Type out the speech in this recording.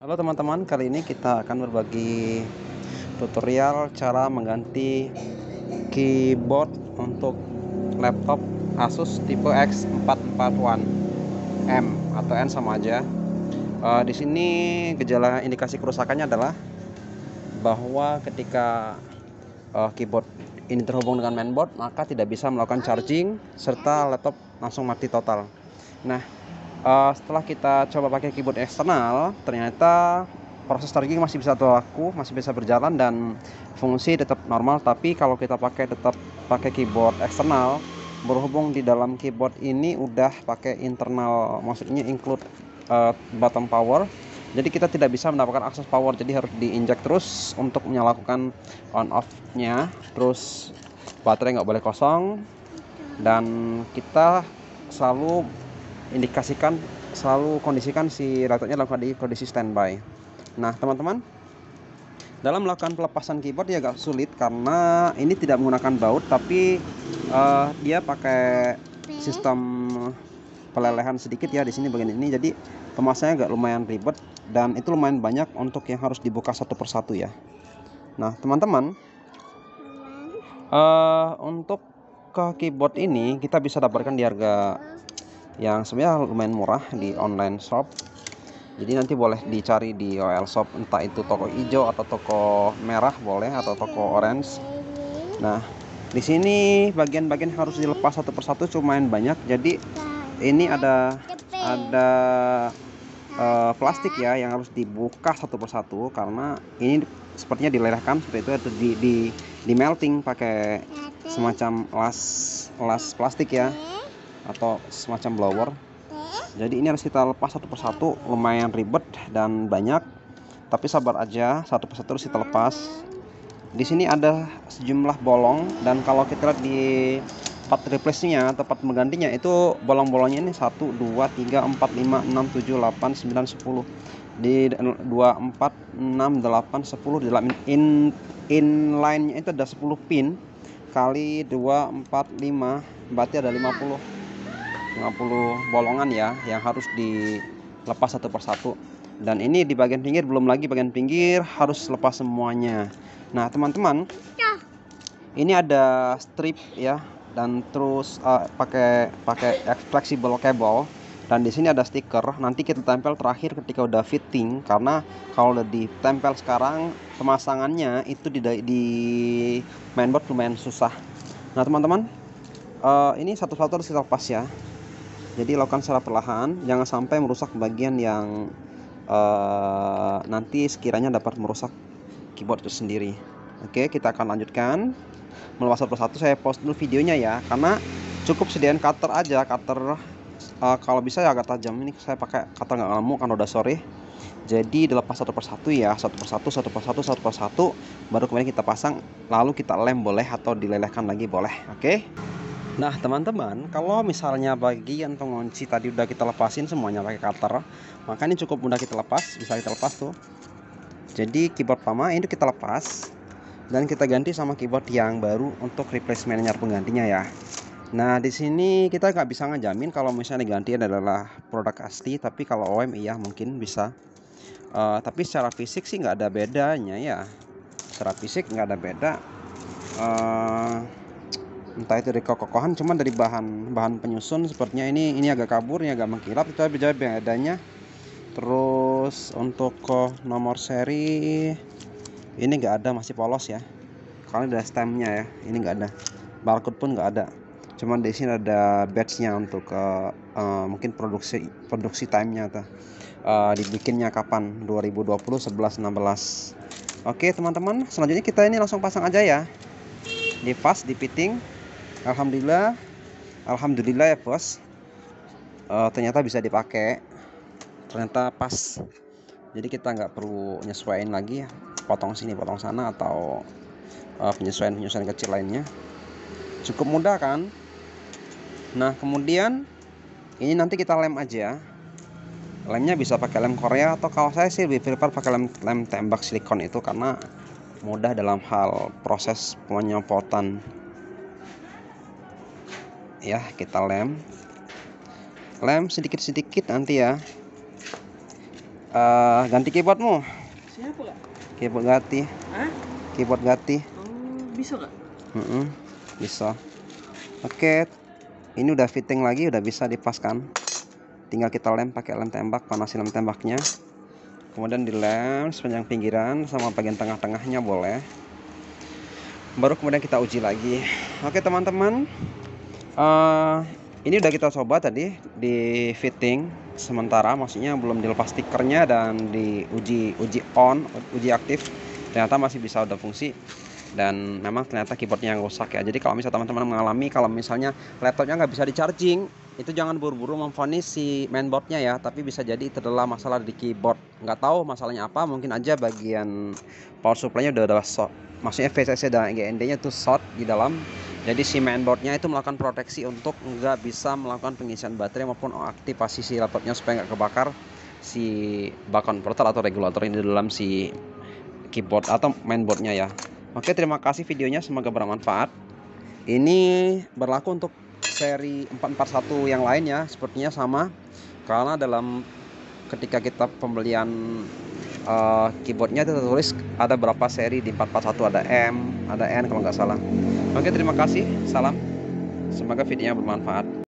Halo teman-teman, kali ini kita akan berbagi tutorial cara mengganti keyboard untuk laptop Asus tipe X441M atau N sama aja. Di sini gejala indikasi kerusakannya adalah bahwa ketika keyboard ini terhubung dengan mainboard, maka tidak bisa melakukan charging serta laptop langsung mati total. Nah, setelah kita coba pakai keyboard eksternal, ternyata proses charging masih bisa berlaku, masih bisa berjalan dan fungsi tetap normal. Tapi kalau kita tetap pakai keyboard eksternal, berhubung di dalam keyboard ini udah pakai internal, maksudnya include button power, jadi kita tidak bisa mendapatkan akses power, jadi harus diinjak terus untuk menyalakan on off nya. Terus baterai nggak boleh kosong, dan kita selalu kondisikan si laptopnya dalam kondisi standby. Nah teman-teman, dalam melakukan pelepasan keyboard dia agak sulit karena ini tidak menggunakan baut, tapi dia pakai sistem pelelehan sedikit ya di sini bagian ini. Jadi pemasangannya agak lumayan ribet dan itu lumayan banyak untuk yang harus dibuka satu persatu ya. Nah teman-teman, untuk ke keyboard ini kita bisa dapatkan di harga yang sebenarnya lumayan murah di online shop. Jadi nanti boleh dicari di OL shop, entah itu toko hijau atau toko merah boleh, atau toko orange. Nah di sini bagian-bagian harus dilepas satu persatu lumayan banyak. Jadi ini ada plastik ya yang harus dibuka satu persatu, karena ini sepertinya dilelehkan seperti itu, atau di melting pakai semacam las plastik ya, atau semacam blower. Jadi ini harus kita lepas satu persatu, lumayan ribet dan banyak, tapi sabar aja, satu persatu harus kita lepas. Di sini ada sejumlah bolong, dan kalau kita lihat di part replace-nya atau part menggantinya, itu bolong-bolongnya ini 1, 2, 3, 4, 5, 6, 7, 8, 9, 10. Di 2, 4, 6, 8, 10 di dalam inline-nya itu ada 10 pin kali 2, 4, 5, berarti ada 50 bolongan ya yang harus dilepas satu persatu. Dan ini di bagian pinggir, belum lagi bagian pinggir harus lepas semuanya. Nah teman-teman, ini ada strip ya, dan terus pakai flexible cable, dan di sini ada stiker. Nanti kita tempel terakhir ketika udah fitting, karena kalau udah ditempel sekarang pemasangannya itu di mainboard lumayan susah. Nah teman-teman, ini satu-satu harus kita lepas ya. Jadi lakukan secara perlahan, jangan sampai merusak bagian yang nanti sekiranya dapat merusak keyboard itu sendiri. Oke, kita akan lanjutkan melepas satu persatu. Saya pause dulu videonya ya, karena cukup sediain cutter aja. Cutter kalau bisa ya agak tajam. Ini saya pakai cutter nggak ngamuk karena udah sore. Jadi dilepas satu persatu ya, satu persatu, baru kemudian kita pasang, lalu kita lem boleh, atau dilelehkan lagi boleh. Oke. Nah teman-teman, kalau misalnya bagian pengunci tadi udah kita lepasin semuanya pakai cutter, maka ini cukup mudah kita lepas, bisa kita lepas tuh. Jadi keyboard pertama ini kita lepas, dan kita ganti sama keyboard yang baru untuk replacementnya, penggantinya ya. Nah di sini kita nggak bisa ngejamin kalau misalnya diganti adalah produk asli, tapi kalau OEM iya mungkin bisa. Tapi secara fisik sih nggak ada bedanya ya, secara fisik nggak ada beda. Entah itu dari kekokohan, cuman dari bahan penyusun sepertinya ini agak kabur, ini agak mengkilap, itu bedanya. Terus untuk nomor seri ini nggak ada, masih polos ya, karena ada stemnya ya. Ini nggak ada, barcode pun nggak ada, cuman di sini ada batch-nya untuk mungkin produksi time-nya atau dibikinnya kapan, 2020 11 16. Oke teman-teman, selanjutnya kita ini langsung pasang aja ya, di fitting. Alhamdulillah ya bos, ternyata bisa dipakai, ternyata pas. Jadi kita nggak perlu nyesuaiin lagi, potong sini potong sana, atau penyesuaian kecil lainnya. Cukup mudah kan. Nah kemudian ini nanti kita lem aja. Lemnya bisa pakai lem Korea, atau kalau saya sih lebih prefer pakai lem tembak silikon, itu karena mudah dalam hal proses penyepotan ya. Kita lem sedikit-sedikit nanti ya. ganti keyboardmu. Siapa kak? Keyboard ganti. Hah? Keyboard ganti. Bisa kak? Bisa. Oke, ini udah fitting lagi, udah bisa dipaskan. Tinggal kita lem pakai lem tembak, panasin lem tembaknya. Kemudian dilem sepanjang pinggiran sama bagian tengah-tengahnya boleh. Baru kemudian kita uji lagi. Oke teman-teman, ini udah kita coba tadi di fitting sementara, maksudnya belum dilepas stikernya dan diuji uji aktif. Ternyata masih bisa, udah fungsi. Dan memang ternyata keyboardnya yang rusak ya. Jadi kalau misalnya teman-teman mengalami kalau misalnya laptopnya nggak bisa di charging, itu jangan buru-buru memvonis si mainboardnya ya. Tapi bisa jadi itu adalah masalah di keyboard. Nggak tahu masalahnya apa, mungkin aja bagian power supply-nya udah short. Maksudnya VCC dan GND-nya itu short di dalam. Jadi si mainboardnya itu melakukan proteksi untuk nggak bisa melakukan pengisian baterai maupun aktivasi si laptopnya supaya nggak kebakar si bak converter atau regulator ini di dalam si keyboard atau mainboardnya ya. Oke, terima kasih videonya, semoga bermanfaat. Ini berlaku untuk seri 441 yang lain ya, sepertinya sama. Karena dalam ketika kita pembelian keyboardnya itu tertulis ada berapa seri di 441, ada M, ada N kalau nggak salah. Oke, terima kasih, salam. Semoga videonya bermanfaat.